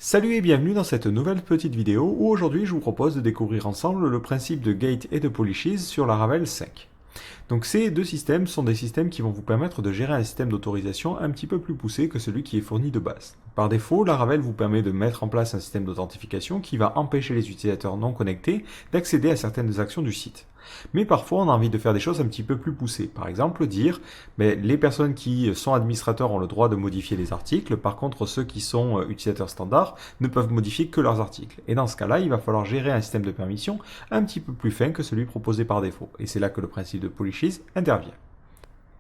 Salut et bienvenue dans cette nouvelle petite vidéo où aujourd'hui je vous propose de découvrir ensemble le principe de gate et de polishes sur Laravel 5. Donc ces deux systèmes sont des systèmes qui vont vous permettre de gérer un système d'autorisation un petit peu plus poussé que celui qui est fourni de base. Par défaut, Laravel vous permet de mettre en place un système d'authentification qui va empêcher les utilisateurs non connectés d'accéder à certaines actions du site. Mais parfois on a envie de faire des choses un petit peu plus poussées. Par exemple dire, les personnes qui sont administrateurs ont le droit de modifier les articles, par contre ceux qui sont utilisateurs standards ne peuvent modifier que leurs articles. Et dans ce cas-là, il va falloir gérer un système de permission un petit peu plus fin que celui proposé par défaut. Et c'est là que le principe de polishes intervient.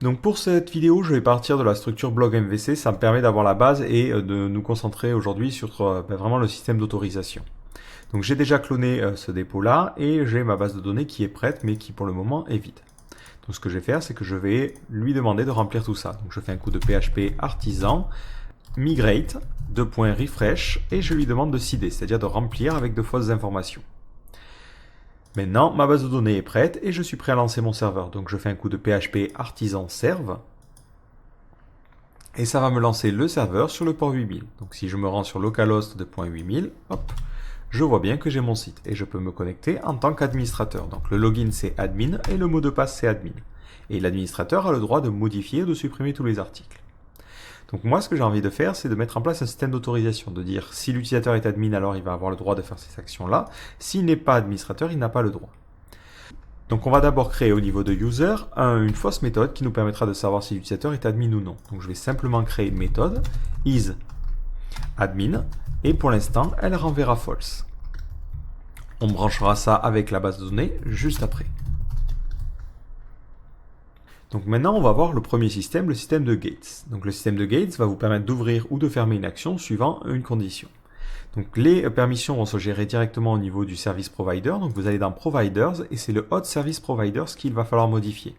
Donc pour cette vidéo, je vais partir de la structure blog MVC, ça me permet d'avoir la base et de nous concentrer aujourd'hui sur vraiment le système d'autorisation. Donc j'ai déjà cloné ce dépôt-là et j'ai ma base de données qui est prête mais qui pour le moment est vide. Donc ce que je vais faire, c'est que je vais lui demander de remplir tout ça. Donc je fais un coup de PHP artisan, migrate, refresh et je lui demande de seeder, c'est-à-dire de remplir avec de fausses informations. Maintenant, ma base de données est prête et je suis prêt à lancer mon serveur. Donc je fais un coup de PHP artisan serve et ça va me lancer le serveur sur le port 8000. Donc si je me rends sur localhost de .8000, hop, je vois bien que j'ai mon site et je peux me connecter en tant qu'administrateur. Donc le login c'est admin et le mot de passe c'est admin. Et l'administrateur a le droit de modifier ou de supprimer tous les articles. Donc moi ce que j'ai envie de faire c'est de mettre en place un système d'autorisation, de dire si l'utilisateur est admin alors il va avoir le droit de faire ces actions là, s'il n'est pas administrateur il n'a pas le droit. Donc on va d'abord créer au niveau de user une fausse méthode qui nous permettra de savoir si l'utilisateur est admin ou non. Donc je vais simplement créer une méthode isAdmin et pour l'instant elle renverra false. On branchera ça avec la base de données juste après. Donc maintenant, on va voir le premier système, le système de gates. Donc le système de gates va vous permettre d'ouvrir ou de fermer une action suivant une condition. Donc les permissions vont se gérer directement au niveau du service provider. Donc vous allez dans providers et c'est le hot service providers qu'il va falloir modifier.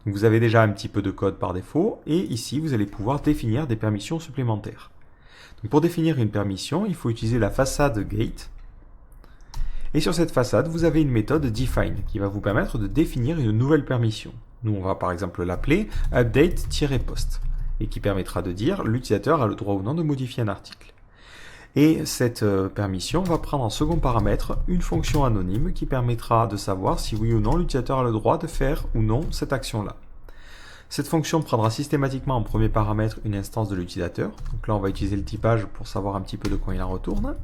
Donc vous avez déjà un petit peu de code par défaut et ici vous allez pouvoir définir des permissions supplémentaires. Donc pour définir une permission, il faut utiliser la façade gate. Et sur cette façade, vous avez une méthode define qui va vous permettre de définir une nouvelle permission. Nous, on va par exemple l'appeler update-post et qui permettra de dire l'utilisateur a le droit ou non de modifier un article. Et cette permission va prendre en second paramètre une fonction anonyme qui permettra de savoir si oui ou non l'utilisateur a le droit de faire ou non cette action-là. Cette fonction prendra systématiquement en premier paramètre une instance de l'utilisateur. Donc là, on va utiliser le typage pour savoir un petit peu de quoi il en retourne.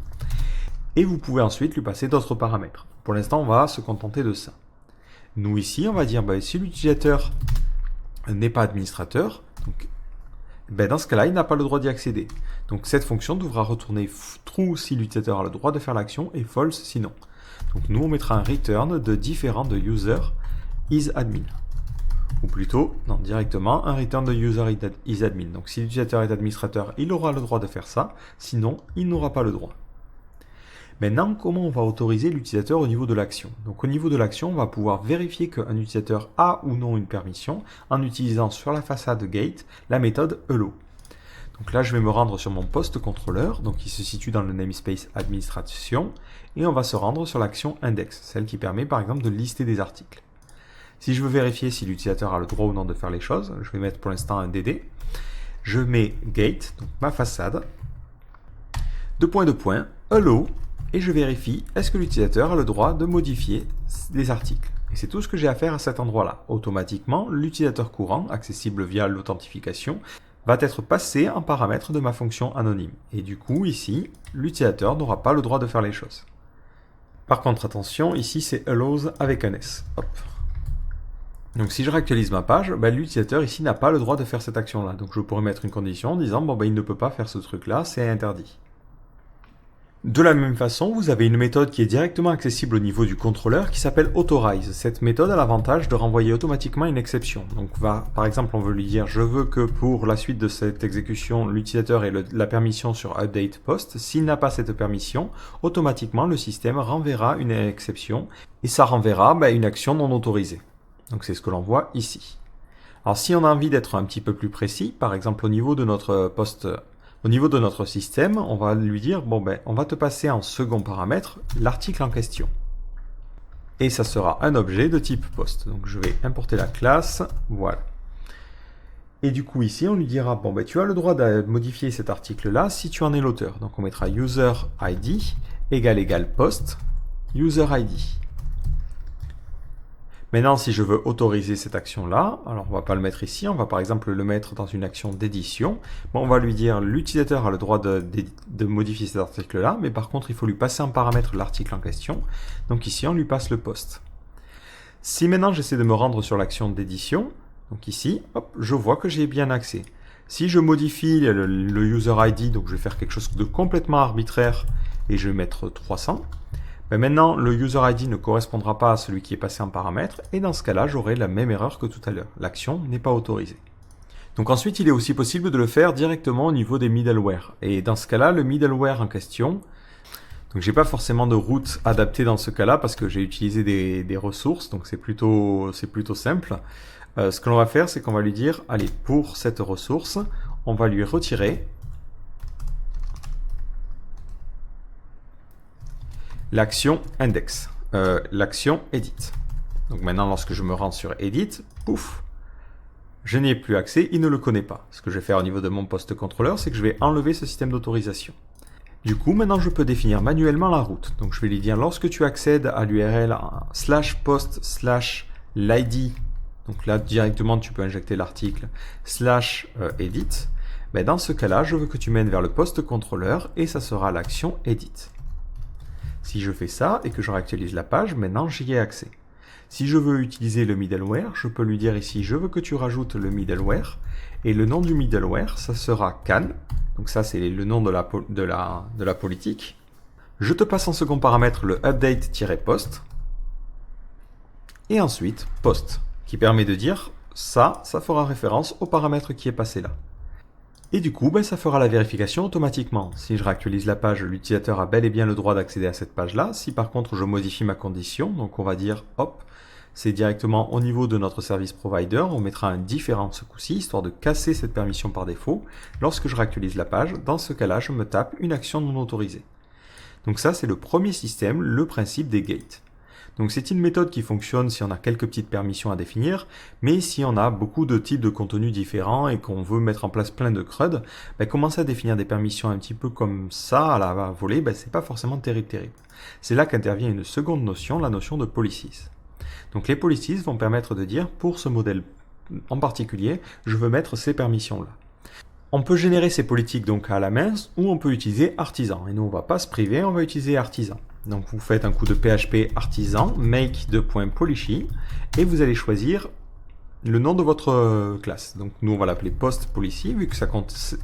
Et vous pouvez ensuite lui passer d'autres paramètres. Pour l'instant, on va se contenter de ça. Nous ici, on va dire si l'utilisateur n'est pas administrateur, donc, dans ce cas-là, il n'a pas le droit d'y accéder. Donc cette fonction devra retourner true si l'utilisateur a le droit de faire l'action et false sinon. Donc nous, on mettra un return de différent de user isAdmin. Ou plutôt, non, directement, un return de user isAdmin. Donc si l'utilisateur est administrateur, il aura le droit de faire ça, sinon, il n'aura pas le droit. Maintenant, comment on va autoriser l'utilisateur au niveau de l'action? Donc au niveau de l'action, on va pouvoir vérifier qu'un utilisateur a ou non une permission en utilisant sur la façade gate la méthode hello. Donc là, je vais me rendre sur mon poste contrôleur, donc il se situe dans le namespace administration, et on va se rendre sur l'action index, celle qui permet par exemple de lister des articles. Si je veux vérifier si l'utilisateur a le droit ou non de faire les choses, je vais mettre pour l'instant un DD. Je mets gate, donc ma façade, hello, et je vérifie est-ce que l'utilisateur a le droit de modifier des articles. Et c'est tout ce que j'ai à faire à cet endroit-là. Automatiquement, l'utilisateur courant, accessible via l'authentification, va être passé en paramètre de ma fonction anonyme. Et du coup, ici, l'utilisateur n'aura pas le droit de faire les choses. Par contre, attention, ici c'est allows avec un S. Hop. Donc si je réactualise ma page, l'utilisateur ici n'a pas le droit de faire cette action-là. Donc je pourrais mettre une condition en disant il ne peut pas faire ce truc-là, c'est interdit. De la même façon, vous avez une méthode qui est directement accessible au niveau du contrôleur qui s'appelle authorize. Cette méthode a l'avantage de renvoyer automatiquement une exception. Donc par exemple, on veut lui dire je veux que pour la suite de cette exécution, l'utilisateur ait la permission sur update post. S'il n'a pas cette permission, automatiquement le système renverra une exception et ça renverra une action non autorisée. Donc c'est ce que l'on voit ici. Alors si on a envie d'être un petit peu plus précis, par exemple au niveau de notre poste. Au niveau de notre système, on va lui dire, on va te passer en second paramètre l'article en question. Et ça sera un objet de type post. Donc je vais importer la classe, voilà. Et du coup ici on lui dira, bon ben tu as le droit de modifier cet article-là si tu en es l'auteur. Donc on mettra user ID égale post user ID. Maintenant, si je veux autoriser cette action-là, alors on va pas le mettre ici, on va par exemple le mettre dans une action d'édition. Bon, on va lui dire l'utilisateur a le droit de modifier cet article-là, mais par contre, il faut lui passer en paramètre l'article en question. Donc ici, on lui passe le post. Si maintenant j'essaie de me rendre sur l'action d'édition, donc ici, hop, je vois que j'ai bien accès. Si je modifie le user ID, donc je vais faire quelque chose de complètement arbitraire et je vais mettre 300, ben maintenant le user ID ne correspondra pas à celui qui est passé en paramètre et dans ce cas-là, j'aurai la même erreur que tout à l'heure. L'action n'est pas autorisée. Donc ensuite, il est aussi possible de le faire directement au niveau des middleware. Et dans ce cas-là, le middleware en question, donc j'ai pas forcément de route adaptée dans ce cas-là parce que j'ai utilisé des ressources, donc c'est plutôt simple. Ce que l'on va faire, c'est qu'on va lui dire, allez, pour cette ressource, on va lui retirer l'action index, l'action edit. Donc maintenant, lorsque je me rends sur edit, pouf, je n'y ai plus accès, il ne le connaît pas. Ce que je vais faire au niveau de mon poste contrôleur, c'est que je vais enlever ce système d'autorisation. Du coup, maintenant, je peux définir manuellement la route. Donc, je vais lui dire, lorsque tu accèdes à l'URL /post/l'id, donc là, directement, tu peux injecter l'article /edit, ben, dans ce cas-là, je veux que tu mènes vers le poste contrôleur et ça sera l'action edit. Si je fais ça et que je réactualise la page, maintenant, j'y ai accès. Si je veux utiliser le middleware, je peux lui dire ici, je veux que tu rajoutes le middleware et le nom du middleware, ça sera can. Donc ça, c'est le nom de la politique. Je te passe en second paramètre le update-post. Et ensuite, post, qui permet de dire ça fera référence au paramètre qui est passé là. Et du coup, ben, ça fera la vérification automatiquement. Si je réactualise la page, l'utilisateur a bel et bien le droit d'accéder à cette page-là. Si par contre je modifie ma condition, donc on va dire, hop, c'est directement au niveau de notre service provider, on mettra un différent ce coup-ci, histoire de casser cette permission par défaut. Lorsque je réactualise la page, dans ce cas-là, je me tape une action non autorisée. Donc ça, c'est le premier système, le principe des gates. Donc c'est une méthode qui fonctionne si on a quelques petites permissions à définir, mais si on a beaucoup de types de contenus différents et qu'on veut mettre en place plein de CRUD, ben, commencer à définir des permissions un petit peu comme ça à la volée, ben, c'est pas forcément terrible. C'est là qu'intervient une seconde notion, la notion de policies. Donc les policies vont permettre de dire, pour ce modèle en particulier, je veux mettre ces permissions-là. On peut générer ces politiques donc à la main ou on peut utiliser artisan. Et nous, on ne va pas se priver, on va utiliser artisan. Donc vous faites un coup de PHP artisan, make _policy, et vous allez choisir le nom de votre classe. Donc nous, on va l'appeler post policy, vu que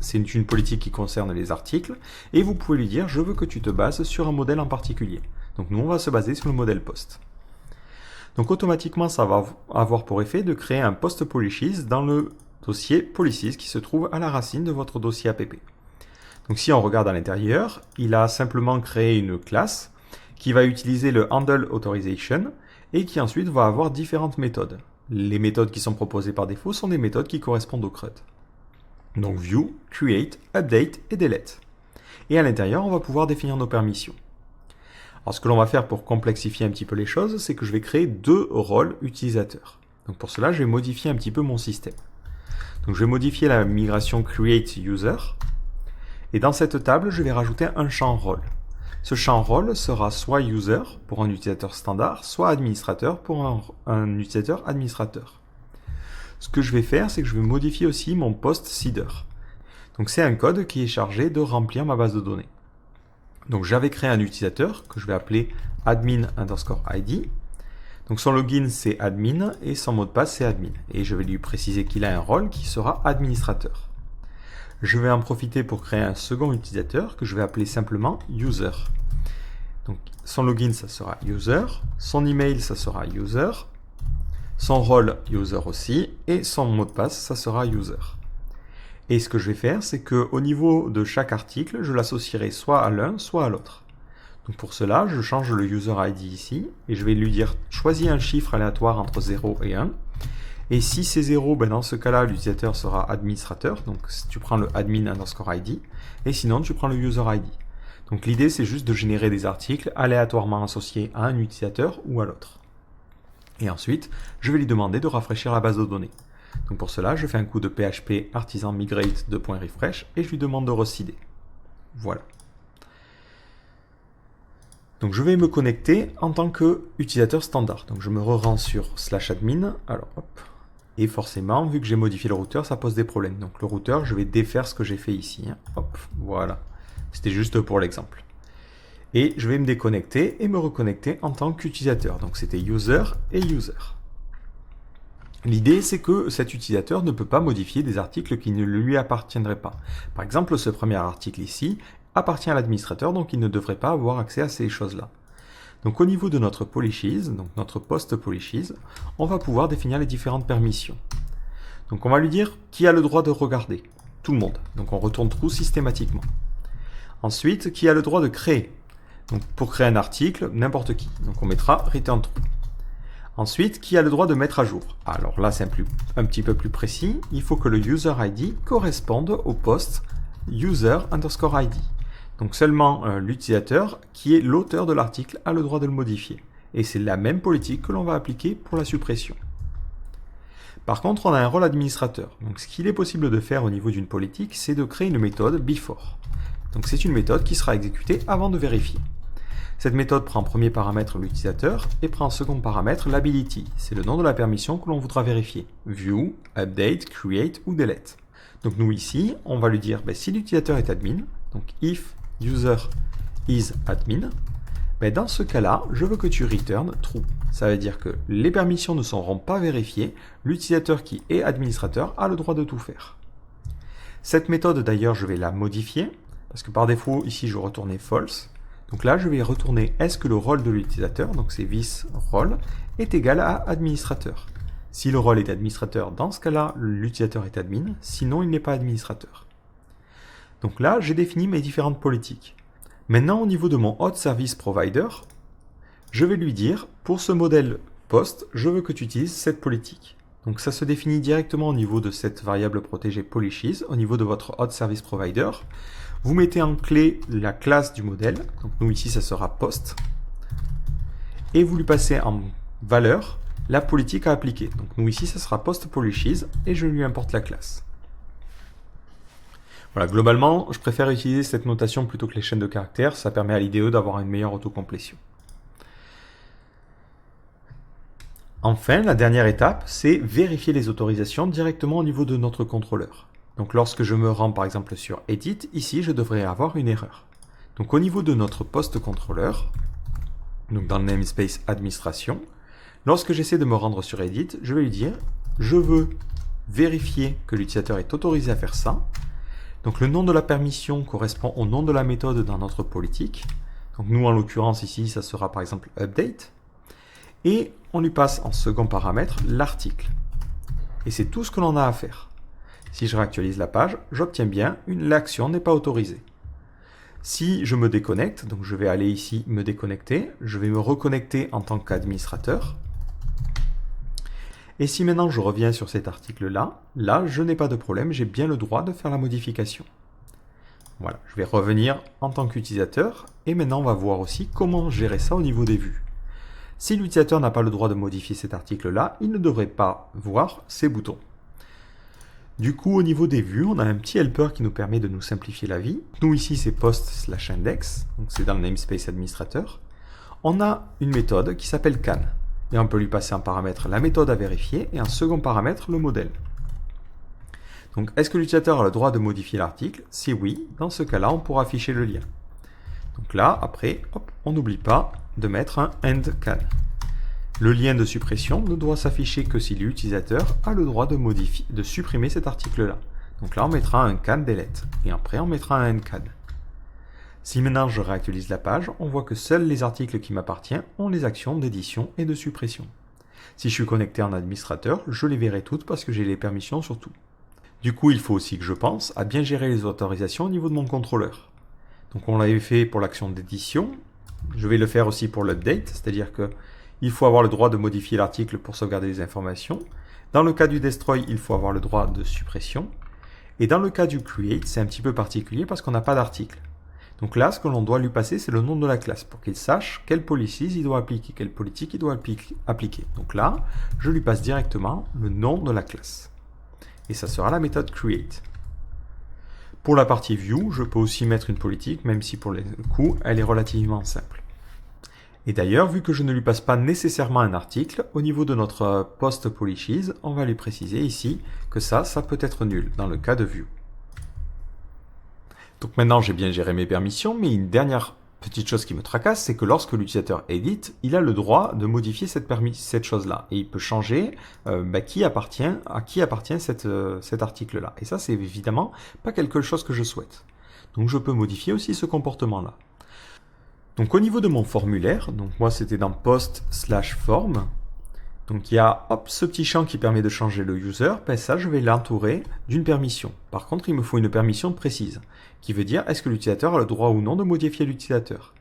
c'est une politique qui concerne les articles. Et vous pouvez lui dire, je veux que tu te bases sur un modèle en particulier. Donc nous, on va se baser sur le modèle post. Donc automatiquement, ça va avoir pour effet de créer un post policies dans le dossier policies qui se trouve à la racine de votre dossier app. Donc si on regarde à l'intérieur, il a simplement créé une classe qui va utiliser le handle authorization et qui ensuite va avoir différentes méthodes. Les méthodes qui sont proposées par défaut sont des méthodes qui correspondent au CRUD. Donc view, create, update et delete. Et à l'intérieur, on va pouvoir définir nos permissions. Alors ce que l'on va faire pour complexifier un petit peu les choses, c'est que je vais créer deux rôles utilisateurs. Donc pour cela, je vais modifier un petit peu mon système. Donc je vais modifier la migration create user. Et dans cette table, je vais rajouter un champ rôle. Ce champ rôle sera soit user pour un utilisateur standard, soit administrateur pour un utilisateur administrateur. Ce que je vais faire, c'est que je vais modifier aussi mon post seeder. Donc c'est un code qui est chargé de remplir ma base de données. Donc j'avais créé un utilisateur que je vais appeler admin_id. Donc son login c'est admin et son mot de passe c'est admin. Et je vais lui préciser qu'il a un rôle qui sera administrateur. Je vais en profiter pour créer un second utilisateur que je vais appeler simplement user. Donc son login ça sera user, son email ça sera user, son rôle user aussi et son mot de passe ça sera user. Et ce que je vais faire c'est que au niveau de chaque article, je l'associerai soit à l'un soit à l'autre. Donc pour cela, je change le user ID ici et je vais lui dire choisis un chiffre aléatoire entre 0 et 1. Et si c'est 0, ben dans ce cas-là, l'utilisateur sera administrateur. Donc tu prends le admin_id. Et sinon, tu prends le user ID. Donc l'idée, c'est juste de générer des articles aléatoirement associés à un utilisateur ou à l'autre. Et ensuite, je vais lui demander de rafraîchir la base de données. Donc pour cela, je fais un coup de PHP artisan migrate refresh et je lui demande de reseeder. Voilà. Donc je vais me connecter en tant qu'utilisateur standard. Donc je me rends sur /admin. Alors hop. Et forcément, vu que j'ai modifié le routeur, ça pose des problèmes. Donc le routeur, je vais défaire ce que j'ai fait ici. Hop, voilà. C'était juste pour l'exemple. Et je vais me déconnecter et me reconnecter en tant qu'utilisateur. Donc c'était user et user. L'idée, c'est que cet utilisateur ne peut pas modifier des articles qui ne lui appartiendraient pas. Par exemple, ce premier article ici appartient à l'administrateur, donc il ne devrait pas avoir accès à ces choses-là. Donc au niveau de notre policies, donc notre post policies, on va pouvoir définir les différentes permissions. Donc on va lui dire qui a le droit de regarder. Tout le monde. Donc on retourne true systématiquement. Ensuite, qui a le droit de créer. Donc pour créer un article, n'importe qui. Donc on mettra return true. Ensuite, qui a le droit de mettre à jour? Alors là, c'est un petit peu plus précis. Il faut que le user ID corresponde au post user_ID. Donc seulement l'utilisateur qui est l'auteur de l'article a le droit de le modifier. Et c'est la même politique que l'on va appliquer pour la suppression. Par contre, on a un rôle administrateur. Donc ce qu'il est possible de faire au niveau d'une politique, c'est de créer une méthode before. Donc c'est une méthode qui sera exécutée avant de vérifier. Cette méthode prend en premier paramètre l'utilisateur et prend en second paramètre l'ability. C'est le nom de la permission que l'on voudra vérifier. View, update, create ou delete. Donc nous ici, on va lui dire si l'utilisateur est admin, donc if user is admin, dans ce cas-là, je veux que tu return true. Ça veut dire que les permissions ne seront pas vérifiées, l'utilisateur qui est administrateur a le droit de tout faire. Cette méthode d'ailleurs, je vais la modifier, parce que par défaut, ici je retournais false. Donc là, je vais retourner est-ce que le rôle de l'utilisateur, donc c'est this role, est égal à administrateur. Si le rôle est administrateur, dans ce cas-là, l'utilisateur est admin, sinon il n'est pas administrateur. Donc là, j'ai défini mes différentes politiques. Maintenant, au niveau de mon hot service provider, je vais lui dire, pour ce modèle post, je veux que tu utilises cette politique. Donc ça se définit directement au niveau de cette variable protégée policies, au niveau de votre hot service provider. Vous mettez en clé la classe du modèle, donc nous ici ça sera post, et vous lui passez en valeur la politique à appliquer. Donc nous ici ça sera post policies et je lui importe la classe. Voilà, globalement, je préfère utiliser cette notation plutôt que les chaînes de caractères, ça permet à l'IDE d'avoir une meilleure autocomplétion. Enfin, la dernière étape, c'est vérifier les autorisations directement au niveau de notre contrôleur. Donc lorsque je me rends par exemple sur Edit, ici je devrais avoir une erreur. Donc au niveau de notre poste contrôleur, donc dans le namespace administration, lorsque j'essaie de me rendre sur Edit, je vais lui dire je veux vérifier que l'utilisateur est autorisé à faire ça. Donc le nom de la permission correspond au nom de la méthode dans notre politique. Donc nous en l'occurrence ici ça sera par exemple update. Et on lui passe en second paramètre l'article. Et c'est tout ce que l'on a à faire. Si je réactualise la page, j'obtiens bien l'action n'est pas autorisée. Si je me déconnecte, donc je vais aller ici me déconnecter, je vais me reconnecter en tant qu'administrateur. Et si maintenant je reviens sur cet article-là, là je n'ai pas de problème, j'ai bien le droit de faire la modification. Voilà, je vais revenir en tant qu'utilisateur et maintenant on va voir aussi comment gérer ça au niveau des vues. Si l'utilisateur n'a pas le droit de modifier cet article-là, il ne devrait pas voir ces boutons. Du coup, au niveau des vues, on a un petit helper qui nous permet de nous simplifier la vie. Nous, ici, c'est post/index, donc c'est dans le namespace administrateur. On a une méthode qui s'appelle can. Et on peut lui passer en paramètre la méthode à vérifier et en second paramètre le modèle. Donc, est-ce que l'utilisateur a le droit de modifier l'article? Si oui, dans ce cas-là, on pourra afficher le lien. Donc là, après, hop, on n'oublie pas de mettre un end can. Le lien de suppression ne doit s'afficher que si l'utilisateur a le droit de supprimer cet article-là. Donc là, on mettra un can delete. Et après, on mettra un end can. Si maintenant je réactualise la page, on voit que seuls les articles qui m'appartiennent ont les actions d'édition et de suppression. Si je suis connecté en administrateur, je les verrai toutes parce que j'ai les permissions sur tout. Du coup, il faut aussi que je pense à bien gérer les autorisations au niveau de mon contrôleur. Donc on l'avait fait pour l'action d'édition. Je vais le faire aussi pour l'update, c'est-à-dire que il faut avoir le droit de modifier l'article pour sauvegarder les informations. Dans le cas du destroy, il faut avoir le droit de suppression. Et dans le cas du create, c'est un petit peu particulier parce qu'on n'a pas d'article. Donc là, ce que l'on doit lui passer, c'est le nom de la classe pour qu'il sache quelle policies il doit appliquer, quelle politique il doit appliquer. Donc là, je lui passe directement le nom de la classe. Et ça sera la méthode create. Pour la partie view, je peux aussi mettre une politique, même si pour le coup, elle est relativement simple. Et d'ailleurs, vu que je ne lui passe pas nécessairement un article, au niveau de notre post polishes, on va lui préciser ici que ça peut être nul dans le cas de view. Donc maintenant, j'ai bien géré mes permissions, mais une dernière petite chose qui me tracasse, c'est que lorsque l'utilisateur édite, il a le droit de modifier cette chose-là. Et il peut changer à qui appartient cet article-là. Et ça, c'est évidemment pas quelque chose que je souhaite. Donc je peux modifier aussi ce comportement-là. Donc au niveau de mon formulaire, donc moi c'était dans post/form, donc il y a ce petit champ qui permet de changer le user, ben ça je vais l'entourer d'une permission. Par contre il me faut une permission précise, qui veut dire est-ce que l'utilisateur a le droit ou non de modifier l'utilisateur.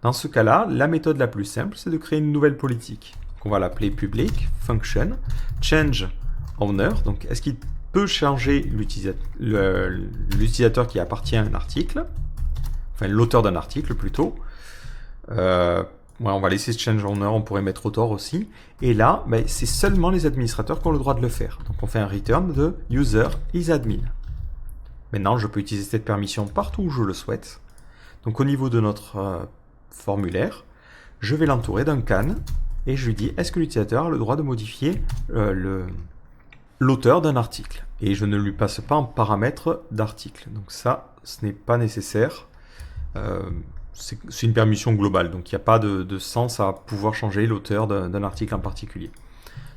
Dans ce cas-là, la méthode la plus simple c'est de créer une nouvelle politique. Donc on va l'appeler public function change owner, donc est-ce qu'il peut changer l'utilisateur qui appartient à un article, enfin l'auteur d'un article plutôt. On va laisser change owner, on pourrait mettre author aussi. Et là, c'est seulement les administrateurs qui ont le droit de le faire. Donc on fait un return de user is admin. Maintenant, je peux utiliser cette permission partout où je le souhaite. Donc au niveau de notre formulaire, je vais l'entourer d'un can et je lui dis est-ce que l'utilisateur a le droit de modifier l'auteur d'un article. Et je ne lui passe pas en paramètre d'article. Donc ça, ce n'est pas nécessaire. C'est une permission globale, donc il n'y a pas de sens à pouvoir changer l'auteur d'un article en particulier.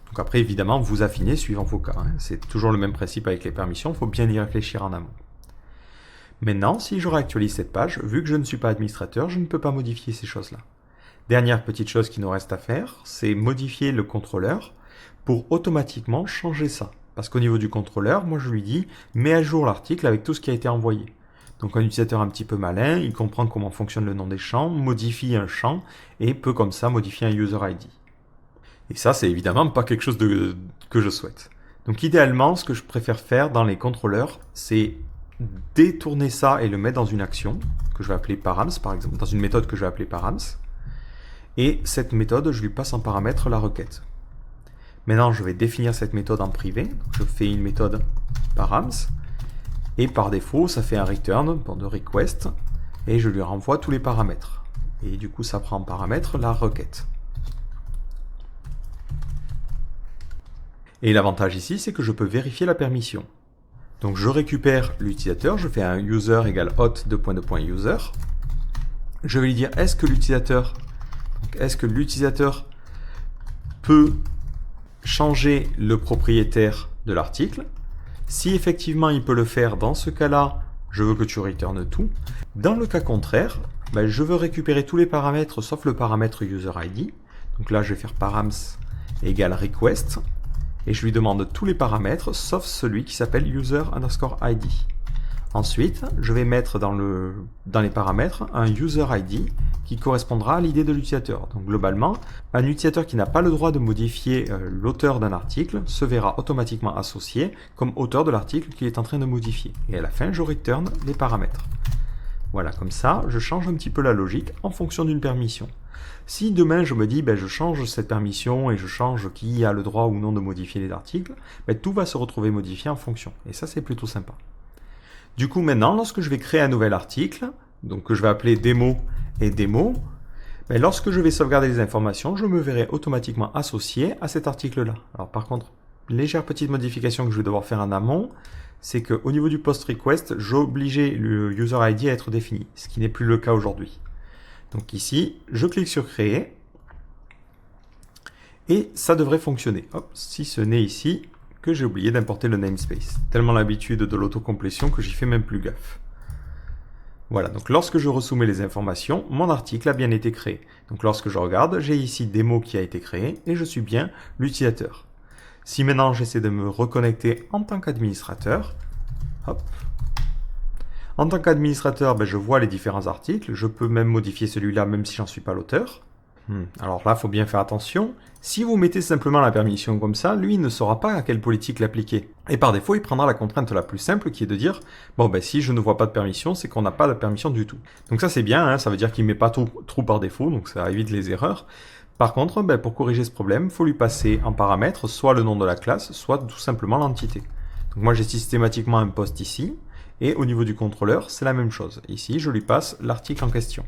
Donc après, évidemment, vous affinez suivant vos cas. C'est toujours le même principe avec les permissions, il faut bien y réfléchir en amont. Maintenant, si je réactualise cette page, vu que je ne suis pas administrateur, je ne peux pas modifier ces choses-là. Dernière petite chose qui nous reste à faire, c'est modifier le contrôleur pour automatiquement changer ça. Parce qu'au niveau du contrôleur, moi je lui dis, mets à jour l'article avec tout ce qui a été envoyé. Donc un utilisateur un petit peu malin, il comprend comment fonctionne le nom des champs, modifie un champ et peut comme ça modifier un user ID. Et ça, c'est évidemment pas quelque chose que je souhaite. Donc idéalement, ce que je préfère faire dans les contrôleurs, c'est détourner ça et le mettre dans une action que je vais appeler params, par exemple, dans une méthode que je vais appeler params. Et cette méthode, je lui passe en paramètre la requête. Maintenant, je vais définir cette méthode en privé. Donc, je fais une méthode params. Et par défaut, ça fait un return de request et je lui renvoie tous les paramètres. Et du coup, ça prend en paramètre la requête. Et l'avantage ici, c'est que je peux vérifier la permission. Donc je récupère l'utilisateur, je fais un user égale hot user. Je vais lui dire est-ce que l'utilisateur peut changer le propriétaire de l'article. Si effectivement il peut le faire, dans ce cas-là, je veux que tu returnes tout. Dans le cas contraire, je veux récupérer tous les paramètres sauf le paramètre user ID. Donc là, je vais faire params égale request et je lui demande tous les paramètres sauf celui qui s'appelle user_id. Ensuite, je vais mettre dans les paramètres un user ID qui correspondra à l'idée de l'utilisateur. Donc globalement, un utilisateur qui n'a pas le droit de modifier l'auteur d'un article se verra automatiquement associé comme auteur de l'article qu'il est en train de modifier. Et à la fin, je return les paramètres. Voilà, comme ça, je change un petit peu la logique en fonction d'une permission. Si demain je me dis, je change cette permission et je change qui a le droit ou non de modifier les articles, tout va se retrouver modifié en fonction. Et ça, c'est plutôt sympa. Du coup, maintenant, lorsque je vais créer un nouvel article, donc que je vais appeler démo et démo, lorsque je vais sauvegarder les informations, je me verrai automatiquement associé à cet article-là. Alors par contre, légère petite modification que je vais devoir faire en amont, c'est qu'au niveau du post request, j'obligeais le user ID à être défini, ce qui n'est plus le cas aujourd'hui. Donc ici, je clique sur créer, et ça devrait fonctionner. Hop, si ce n'est ici que j'ai oublié d'importer le namespace. Tellement l'habitude de l'autocomplétion que j'y fais même plus gaffe. Voilà, donc lorsque je resoumets les informations, mon article a bien été créé. Donc lorsque je regarde, j'ai ici démo qui a été créé et je suis bien l'utilisateur. Si maintenant j'essaie de me reconnecter en tant qu'administrateur, hop. En tant qu'administrateur, je vois les différents articles. Je peux même modifier celui-là même si j'en suis pas l'auteur. Alors là, il faut bien faire attention. Si vous mettez simplement la permission comme ça, lui ne saura pas à quelle politique l'appliquer. Et par défaut, il prendra la contrainte la plus simple qui est de dire si je ne vois pas de permission, c'est qu'on n'a pas de permission du tout. Donc ça c'est bien, ça veut dire qu'il ne met pas tout par défaut, donc ça évite les erreurs. Par contre, pour corriger ce problème, il faut lui passer en paramètre soit le nom de la classe, soit tout simplement l'entité. Donc moi j'ai systématiquement un post ici, et au niveau du contrôleur, c'est la même chose. Ici, je lui passe l'article en question.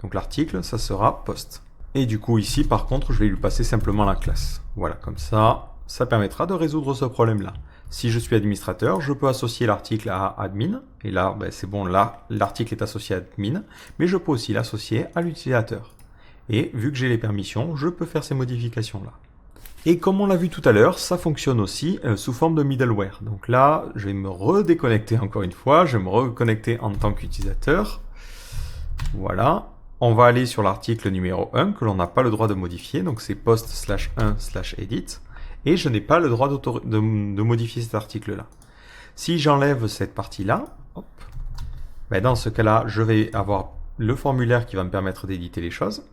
Donc l'article, ça sera post. Et du coup ici, par contre, je vais lui passer simplement la classe. Voilà, comme ça permettra de résoudre ce problème-là. Si je suis administrateur, je peux associer l'article à admin, et là, c'est bon, là, l'article est associé à admin, mais je peux aussi l'associer à l'utilisateur. Et vu que j'ai les permissions, je peux faire ces modifications-là. Et comme on l'a vu tout à l'heure, ça fonctionne aussi sous forme de middleware. Donc là, je vais me redéconnecter encore une fois, je vais me reconnecter en tant qu'utilisateur. Voilà. On va aller sur l'article numéro 1 que l'on n'a pas le droit de modifier, donc c'est post/1/edit. Et je n'ai pas le droit de modifier cet article-là. Si j'enlève cette partie-là, dans ce cas-là, je vais avoir le formulaire qui va me permettre d'éditer les choses.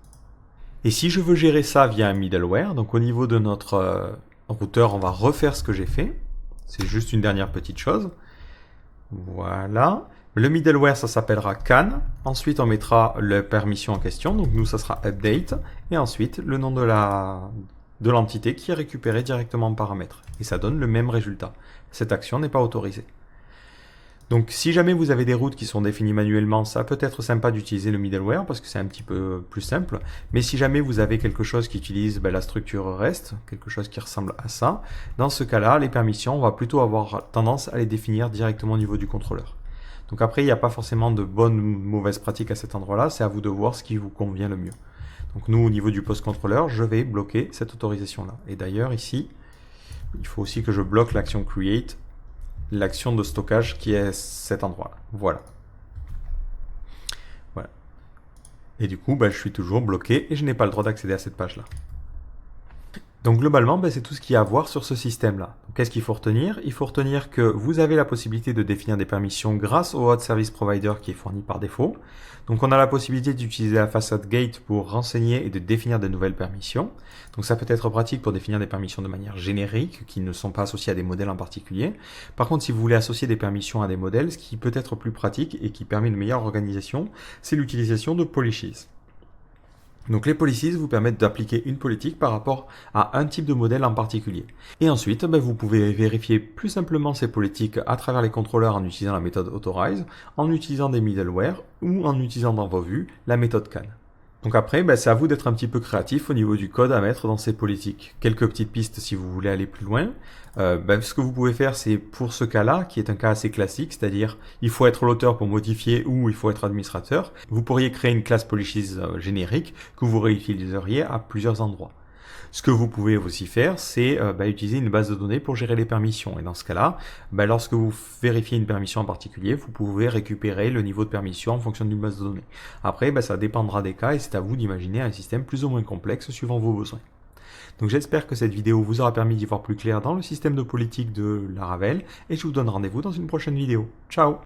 Et si je veux gérer ça via un middleware, donc au niveau de notre routeur, on va refaire ce que j'ai fait. C'est juste une dernière petite chose. Voilà. Le middleware, ça s'appellera can. Ensuite, on mettra la permission en question. Donc nous, ça sera update. Et ensuite, le nom de l'entité qui est récupérée directement en paramètre. Et ça donne le même résultat. Cette action n'est pas autorisée. Donc si jamais vous avez des routes qui sont définies manuellement, ça peut être sympa d'utiliser le middleware parce que c'est un petit peu plus simple. Mais si jamais vous avez quelque chose qui utilise la structure REST, quelque chose qui ressemble à ça, dans ce cas-là, les permissions, on va plutôt avoir tendance à les définir directement au niveau du contrôleur. Donc après, il n'y a pas forcément de bonnes ou mauvaises pratiques à cet endroit-là, c'est à vous de voir ce qui vous convient le mieux. Donc nous, au niveau du post-contrôleur, je vais bloquer cette autorisation-là. Et d'ailleurs, ici, il faut aussi que je bloque l'action create, l'action de stockage qui est cet endroit-là. Voilà. Voilà. Et du coup, je suis toujours bloqué et je n'ai pas le droit d'accéder à cette page-là. Donc globalement, c'est tout ce qu'il y a à voir sur ce système-là. Qu'est-ce qu'il faut retenir? Il faut retenir que vous avez la possibilité de définir des permissions grâce au Hot Service Provider qui est fourni par défaut. Donc on a la possibilité d'utiliser la façade Gate pour renseigner et de définir de nouvelles permissions. Donc ça peut être pratique pour définir des permissions de manière générique qui ne sont pas associées à des modèles en particulier. Par contre, si vous voulez associer des permissions à des modèles, ce qui peut être plus pratique et qui permet une meilleure organisation, c'est l'utilisation de policies. Donc les policies vous permettent d'appliquer une politique par rapport à un type de modèle en particulier. Et ensuite, vous pouvez vérifier plus simplement ces politiques à travers les contrôleurs en utilisant la méthode authorize, en utilisant des middleware ou en utilisant dans vos vues la méthode can. Donc après, c'est à vous d'être un petit peu créatif au niveau du code à mettre dans ces politiques. Quelques petites pistes si vous voulez aller plus loin. Ce que vous pouvez faire, c'est pour ce cas-là, qui est un cas assez classique, c'est-à-dire il faut être l'auteur pour modifier ou il faut être administrateur. Vous pourriez créer une classe policies générique que vous réutiliseriez à plusieurs endroits. Ce que vous pouvez aussi faire, c'est utiliser une base de données pour gérer les permissions. Et dans ce cas-là, lorsque vous vérifiez une permission en particulier, vous pouvez récupérer le niveau de permission en fonction d'une base de données. Après, ça dépendra des cas et c'est à vous d'imaginer un système plus ou moins complexe suivant vos besoins. Donc j'espère que cette vidéo vous aura permis d'y voir plus clair dans le système de politique de Laravel et je vous donne rendez-vous dans une prochaine vidéo. Ciao!